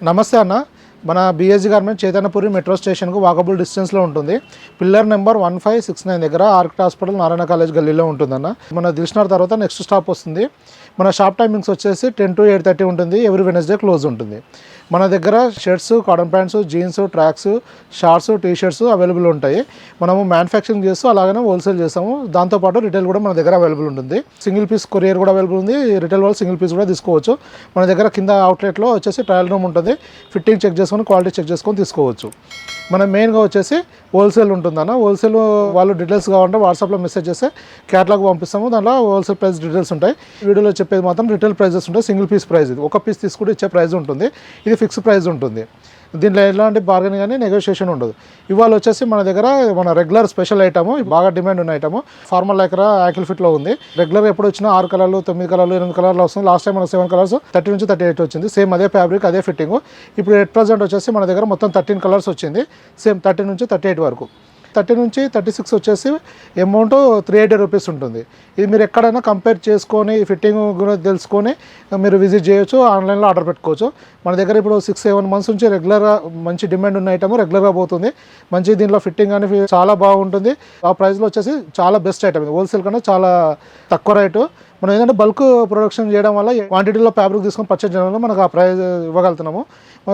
నమస్తే అన్న. మన బిఎస్జీ గార్మెంట్ చైతన్యపురి మెట్రో స్టేషన్కు వాకబుల్ డిస్టెన్స్లో ఉంటుంది. పిల్లర్ నెంబర్ 1569 దగ్గర ఆర్కిట్ హాస్పిటల్ నారాయణ కాలేజ్ గల్లీలో ఉంటుందన్న. మన దిల్షనగర్ తర్వాత నెక్స్ట్ స్టాప్ వస్తుంది. మన షాప్ టైమింగ్స్ వచ్చేసి 10 to 8:30 ఉంటుంది. ఎవ్రీ వెనస్డే క్లోజ్ ఉంటుంది. మన దగ్గర shirts, cotton pants, jeans, tracks, shorts, T shirts available ఉంటాయి. మనము మ్యానుఫ్యాక్చరింగ్ చేస్తూ అలాగనే హోల్సేల్ చేస్తాము. దాంతోపాటు రిటైల్ కూడా మన దగ్గర అవైలబుల్ ఉంటుంది. సింగిల్ పీస్ కొరియర్ కూడా అవైలబుల్ ఉంది. రిటైల్ వాళ్ళు సింగిల్ పీస్ కూడా తీసుకోవచ్చు. మన దగ్గర కింద అవుట్లెట్లో వచ్చేసి ట్రయల్ రూమ్ ఉంటుంది. ఫిట్టింగ్ చెక్ చేసుకొని క్వాలిటీ చెక్ చేసుకొని తీసుకోవచ్చు. మన మెయిన్గా వచ్చేసి హోల్సేల్ ఉంటుందన్న. హోల్సేల్ వాళ్ళు డీటెయిల్స్ కావాలంటే వాట్సాప్లో మెసేజ్ చేస్తే క్యాటలాగ్ పంపిస్తాము. దాంట్లో హోల్సేల్ ప్రైస్ డీటెయిల్స్ ఉంటాయి. వీడియోలో చెప్పేది మాత్రం రిటైల్ ప్రైజెస్ ఉంటాయి. సింగిల్ పీస్ ప్రైస్ ఇది ఒక పీస్ తీసుకుంటే ఇచ్చే ప్రైస్ ఉంటుంది. ఇది ఫిక్స్ ప్రైస్ ఉంటుంది. దీంట్లో ఎలాంటి బార్గెనింగ్ కానీ నెగోషియేషన్ ఉండదు. ఇవాళ వచ్చేసి మన దగ్గర మన రెగ్యులర్ స్పెషల్ ఐటమ్, బాగా డిమాండ్ ఉన్న ఐటమ్ ఫార్మల్ లైక్రా యాంకిల్ ఫిట్లో ఉంది. రెగ్యులర్ ఎప్పుడు వచ్చినా 6 కలర్లు, 9 కలర్లు, 8 కలర్లు వస్తుంది. లాస్ట్ టైం మనకు 7 కలర్స్ 30 నుంచి 38 వచ్చింది. సేమ్ అదే ఫ్యాబ్రిక్, అదే ఫిట్టింగ్. ఇప్పుడు ఎట్ ప్రజెంట్ వచ్చేసి మన దగ్గర మొత్తం 13 కలర్స్ వచ్చింది. సేమ్ 30 నుంచి 38 వరకు. 30 నుంచి 36 వచ్చేసి అమౌంట్ 380 రూపీస్ ఉంటుంది. ఇది మీరు ఎక్కడైనా కంపేర్ చేసుకొని ఫిట్టింగ్ గురించి తెలుసుకొని మీరు విజిట్ చేయొచ్చు. ఆన్లైన్లో ఆర్డర్ పెట్టుకోవచ్చు. మన దగ్గర ఇప్పుడు 6-7 మంత్స్ నుంచి రెగ్యులర్గా మంచి డిమాండ్ ఉన్న ఐటమ్ రెగ్యులర్గా పోతుంది. మంచి దీంట్లో ఫిట్టింగ్ కానీ చాలా బాగుంటుంది. ఆ ప్రైస్లో వచ్చేసి చాలా బెస్ట్ ఐటమ్. ఇది హోల్సేల్ కన్నా చాలా తక్కువ రేటు. మనం ఏంటంటే బల్క్ ప్రొడక్షన్ చేయడం వల్ల క్వాంటిటీలో ఫ్యాబ్రిక్ తీసుకొని పర్చేజ్ చేయడం వల్ల మనకు ఆ ప్రైస్ ఇవ్వగలుగుతున్నాము.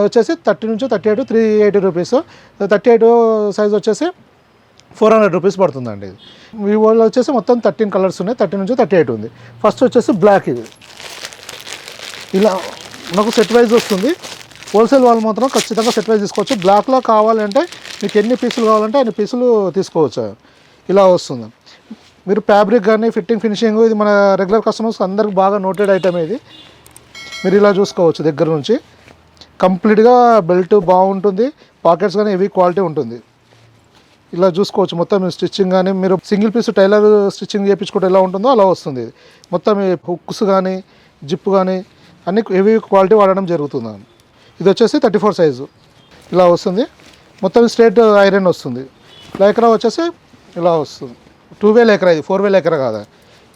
వచ్చేసి 30 నుంచి 38 380 రూపీస్. 38 సైజ్ వచ్చేసి 400 రూపీస్ పడుతుందండి. ఇది వివోలో వచ్చేసి మొత్తం 13 కలర్స్ ఉన్నాయి. 30 నుంచి 38 ఉంది. ఫస్ట్ వచ్చేసి బ్లాక్. ఇది ఇలా మనకు సెట్ వైజ్ వస్తుంది. హోల్సేల్ వాళ్ళు మాత్రం ఖచ్చితంగా సెట్ వైజ్ తీసుకోవచ్చు. బ్లాక్లో కావాలంటే మీకు ఎన్ని పీసులు కావాలంటే అన్ని పీసులు తీసుకోవచ్చు. ఇలా వస్తుంది. మీరు ఫ్యాబ్రిక్ కానీ ఫిట్టింగ్ ఫినిషింగ్ ఇది మన రెగ్యులర్ కస్టమర్స్ అందరికి బాగా నోటెడ్ ఐటమ్. ఇది మీరు ఇలా చూసుకోవచ్చు. దగ్గర నుంచి కంప్లీట్గా బెల్ట్ బాగుంటుంది. పాకెట్స్ కానీ హెవీ క్వాలిటీ ఉంటుంది. ఇలా చూసుకోవచ్చు. మొత్తం స్టిచ్చింగ్ కానీ మీరు సింగిల్ పీస్ టైలర్ స్టిచ్చింగ్ చేయించుకుంటే ఎలా ఉంటుందో అలా వస్తుంది. ఇది మొత్తం హుక్స్ కానీ జిప్ కానీ అన్ని హెవీ క్వాలిటీ వాడడం జరుగుతుంది. ఇది వచ్చేసి 34 సైజు ఇలా వస్తుంది. మొత్తం స్ట్రేట్ ఐరన్ వస్తుంది. లైక్రా వచ్చేసి ఇలా వస్తుంది. 2-way Lycra. ఇది 4-way లైక్రా కాదా.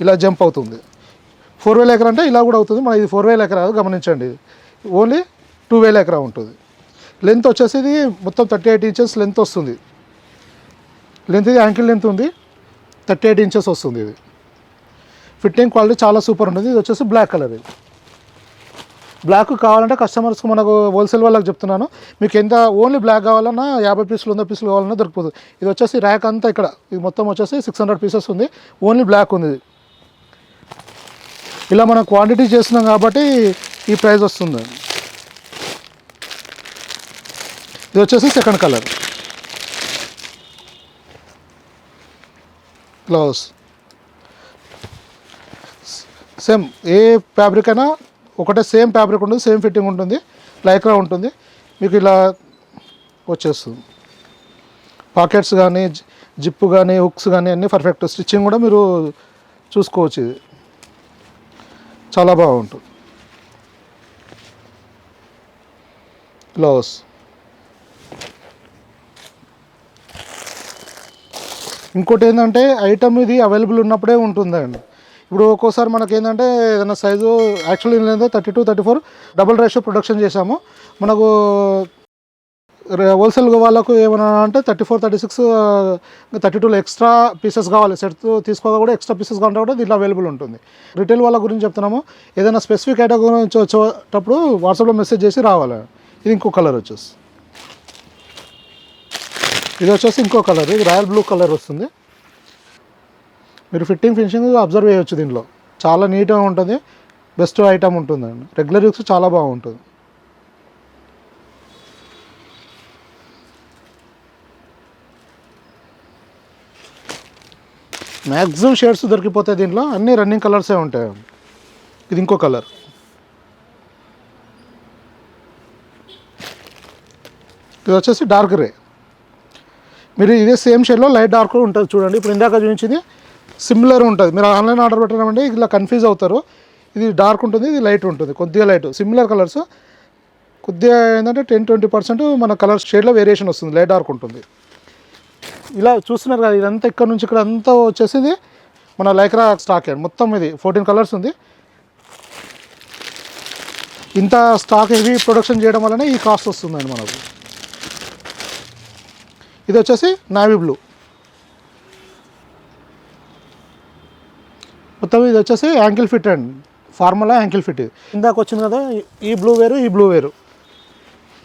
ఇలా జంప్ అవుతుంది. 4-way లైక్రా అంటే ఇలా కూడా అవుతుంది. మన ఇది 4-way లైక్రా కాదు, గమనించండి. ఓన్లీ 2-way లైక్రా ఉంటుంది. లెంత్ వచ్చేసి ఇది మొత్తం 38 ఇంచెస్ లెంత్ వస్తుంది. లెంత్ ఇది యాంకిల్ లెంత్ ఉంది. 38 ఇంచెస్ వస్తుంది. ఇది ఫిట్టింగ్ క్వాలిటీ చాలా సూపర్ ఉంటుంది. ఇది వచ్చేసి బ్లాక్ కలర్. ఇది బ్లాక్ కావాలంటే కస్టమర్స్కి మనకు హోల్సేల్ వాళ్ళకి చెప్తున్నాను. మీకు ఎంత ఓన్లీ బ్లాక్ కావాలన్నా 50 పీసులు 100 పీసులు కావాలన్నా దొరికిపోతుంది. ఇది వచ్చేసి ర్యాక్ అంతా ఇక్కడ ఇది మొత్తం వచ్చేసి 600 పీసెస్ ఉంది. ఓన్లీ బ్లాక్ ఉంది. ఇలా మనం క్వాంటిటీ చేస్తున్నాం కాబట్టి ఈ ప్రైస్ వస్తుంది. ఇది వచ్చేసి సెకండ్ కలర్. బ్లౌజ్ సేమ్ ఏ ఫ్యాబ్రిక్ అయినా ఒకటే సేమ్ ఫ్యాబ్రిక్ ఉంటుంది. సేమ్ ఫిట్టింగ్ ఉంటుంది. లైక్రా ఉంటుంది. మీకు ఇలా వచ్చేస్తుంది. పాకెట్స్ కానీ జిప్ కానీ హుక్స్ కానీ అన్నీ పర్ఫెక్ట్. స్టిచ్చింగ్ కూడా మీరు చూసుకోవచ్చు. ఇది చాలా బాగుంటుంది. బ్లౌజ్ ఇంకోటి ఏంటంటే ఐటమ్ ఇది అవైలబుల్ ఉన్నప్పుడే ఉంటుందండి. ఇప్పుడు ఒక్కోసారి మనకి ఏంటంటే ఏదైనా సైజు యాక్చువల్లీ ఏంటంటే 32, 34 డబుల్ రేషియో ప్రొడక్షన్ చేసాము. మనకు హోల్సేల్ వాళ్ళకు ఏమన్నా అంటే 34, 36, 32లో ఎక్స్ట్రా పీసెస్ కావాలి. సెట్ తీసుకోగా కూడా ఎక్స్ట్రా పీసెస్ కావాలంటే కూడా దీంట్లో అవైలబుల్ ఉంటుంది. రిటైల్ వాళ్ళ గురించి చెప్తున్నాము. ఏదైనా స్పెసిఫిక్ ఐటమ్ గురించి వచ్చేటప్పుడు వాట్సాప్లో మెసేజ్ చేసి రావాలి. ఇది ఇంకో కలర్ వచ్చేసి ఇది వచ్చేసి ఇంకో కలర్. ఇది రాయల్ బ్లూ కలర్ వస్తుంది. మీరు ఫిట్టింగ్ ఫినిషింగ్ అబ్జర్వ్ చేయవచ్చు. దీనిలో చాలా నీట్గా ఉంటుంది. బెస్ట్ ఐటమ్ ఉంటుందండి. రెగ్యులర్ యూస్ చాలా బాగుంటుంది. మ్యాక్సిమం షేడ్స్ దొరికిపోతాయి. దీంట్లో అన్ని రన్నింగ్ కలర్సే ఉంటాయి. ఇది ఇంకో కలర్. ఇది వచ్చేసి డార్క్ గ్రే. మీరు ఇదే సేమ్ షేడ్లో లైట్ డార్క్ ఉంటుంది. చూడండి ఇప్పుడు ఇందాక చూపించింది సిమిలర్ ఉంటుంది. మీరు ఆన్లైన్ ఆర్డర్ పెట్టామంటే ఇలా కన్ఫ్యూజ్ అవుతారు. ఇది డార్క్ ఉంటుంది, ఇది లైట్ ఉంటుంది. కొద్దిగా లైట్ సిమిలర్ కలర్స్. కొద్దిగా ఏంటంటే 10-20% మన కలర్ షేడ్లో వేరియేషన్ వస్తుంది. లైట్ డార్క్ ఉంటుంది. ఇలా చూస్తున్నారు కదా. ఇదంతా ఇక్కడ నుంచి ఇక్కడ అంతా వచ్చేసి మన లైక్రా స్టాక్ మొత్తం. ఇది 14 కలర్స్ ఉంది. ఇంత స్టాక్ హెవీ ప్రొడక్షన్ చేయడం వల్లనే ఈ కాస్ట్ వస్తుందండి మనకు. ఇది వచ్చేసి నావీ బ్లూ, మొత్తం ఇది వచ్చేసి యాంకిల్ ఫిట్ అండి, ఫార్ములా యాంకిల్ ఫిట్. ఇందాక వచ్చింది కదా ఈ బ్లూ వేరు, ఈ బ్లూ వేరు.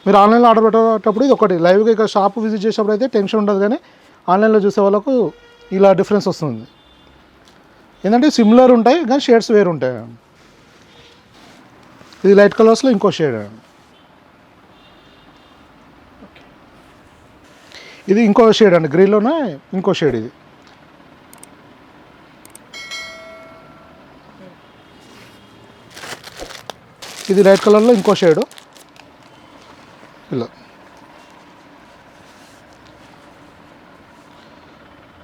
మీరు ఆన్లైన్లో ఆర్డర్ పెట్టేటప్పుడు ఇది ఒకటి, లైవ్గా ఇక్కడ షాప్ విజిట్ చేసేటప్పుడు అయితే టెన్షన్ ఉండదు, కానీ ఆన్లైన్లో చూసే వాళ్ళకు ఇలా డిఫరెన్స్ వస్తుంది. ఏంటంటే సిమిలర్ ఉంటాయి కానీ షేడ్స్ వేరు ఉంటాయి. ఇది లైట్ కలర్స్లో ఇంకో షేడ్, ఇది ఇంకో షేడ్ అండి, గ్రీన్లోనే ఇంకో షేడ్. ఇది లైట్ కలర్లో ఇంకో షేడు, ఇలా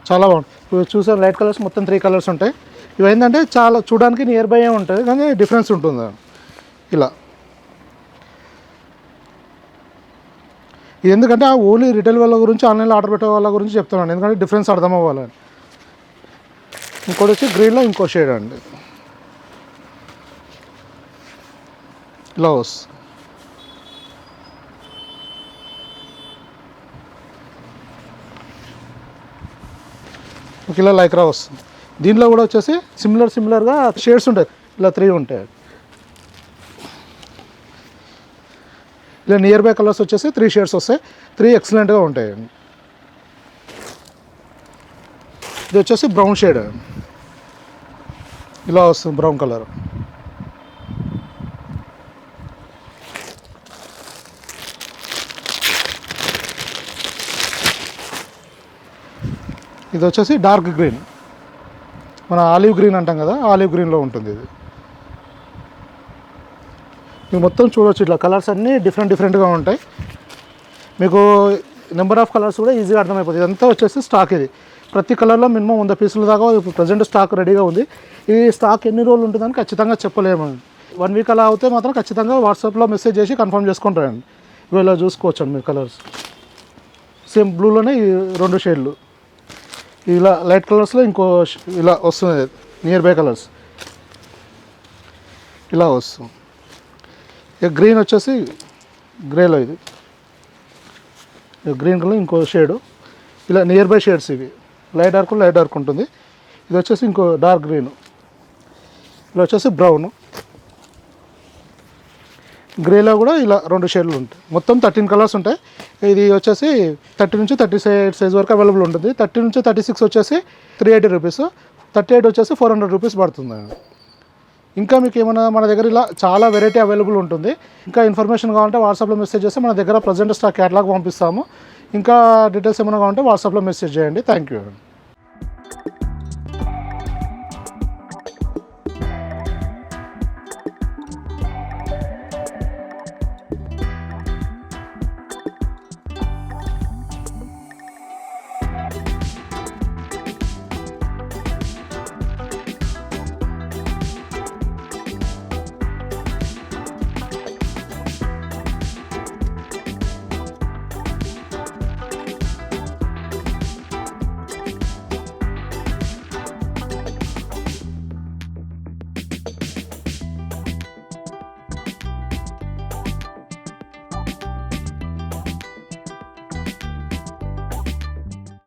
చాలా బాగుంది. ఇప్పుడు చూసారు లైట్ కలర్స్ మొత్తం 3 కలర్స్ ఉంటాయి. ఇవి ఏంటంటే చాలా చూడడానికి నియర్ బై ఉంటుంది కానీ డిఫరెన్స్ ఉంటుంది ఇలా. ఇది ఎందుకంటే ఓన్లీ రిటైల్ వాళ్ళ గురించి, ఆన్లైన్లో ఆర్డర్ పెట్టే వాళ్ళ గురించి చెప్తున్నాను, ఎందుకంటే డిఫరెన్స్ అర్థం అవ్వాలని. ఇంకోటి వచ్చి గ్రీన్లో ఇంకో షేడ్ అండి, ఇలా వస్తుంది. ఇలా లైక్రా వస్తుంది. దీంట్లో కూడా వచ్చేసి సిమిలర్గా షేడ్స్ ఉంటాయి, ఇలా 3 ఉంటాయి. ఇలా నియర్ బై కలర్స్ వచ్చేసి 3 షేడ్స్ వస్తాయి, 3 ఎక్సలెంట్గా ఉంటాయి. ఇది వచ్చేసి బ్రౌన్ షేడ్, ఇలా వస్తుంది బ్రౌన్ కలర్. ఇది వచ్చేసి డార్క్ గ్రీన్, మన ఆలివ్ గ్రీన్ అంటాం కదా, ఆలివ్ గ్రీన్లో ఉంటుంది ఇది. మీరు మొత్తం చూడవచ్చు, ఇట్లా కలర్స్ అన్నీ డిఫరెంట్గా ఉంటాయి. మీకు నెంబర్ ఆఫ్ కలర్స్ కూడా ఈజీగా అర్థమైపోతుంది. ఇదంతా వచ్చేసి స్టాక్. ఇది ప్రతి కలర్లో మినిమం 100 పీసుల దాకా ఇప్పుడు ప్రజెంట్ స్టాక్ రెడీగా ఉంది. ఈ స్టాక్ ఎన్ని రోజులు ఉంటుందని ఖచ్చితంగా చెప్పలేము. 1 వీక్ అలా అవుతే మాత్రం ఖచ్చితంగా వాట్సాప్లో మెసేజ్ చేసి కన్ఫర్మ్ చేసుకుంటారండి. ఇవి ఇలా చూసుకోవచ్చండి మీరు కలర్స్. సేమ్ బ్లూలోనే ఈ 2 షేడ్లు, ఇలా లైట్ కలర్స్లో ఇంకో ఇలా వస్తుంది, నియర్ బై కలర్స్ ఇలా వస్తుంది. ఇక గ్రీన్ వచ్చేసి గ్రేలో, ఇది గ్రీన్ కలర్ ఇంకో షేడు, ఇలా నియర్ బై షేడ్స్. ఇవి లైట్ డార్క్ ఉంటుంది. ఇది వచ్చేసి ఇంకో డార్క్ గ్రీన్, ఇలా వచ్చేసి బ్రౌన్. గ్రేలో కూడా ఇలా 2 షేడ్లు ఉంటాయి. మొత్తం 13 కలర్స్ ఉంటాయి. ఇది వచ్చేసి 30 నుంచి 38 సైజ్ వరకు అవైలబుల్ ఉంటుంది. 30 నుంచి 36 వచ్చేసి 380 రూపీస్, 38 వచ్చేసి 400 రూపీస్ పడుతుంది. ఇంకా మీకు ఏమైనా మన దగ్గర ఇలా చాలా వెరైటీ అవైలబుల్ ఉంటుంది. ఇంకా ఇన్ఫర్మేషన్ కావాలంటే వాట్సాప్లో మెసేజ్ చేస్తే మన దగ్గర ప్రజెంట్ స్టాక్ క్యాటలాగ్ పంపిస్తాము. ఇంకా డీటెయిల్స్ ఏమైనా కావాలంటే వాట్సాప్లో మెసేజ్ చేయండి. Thank you.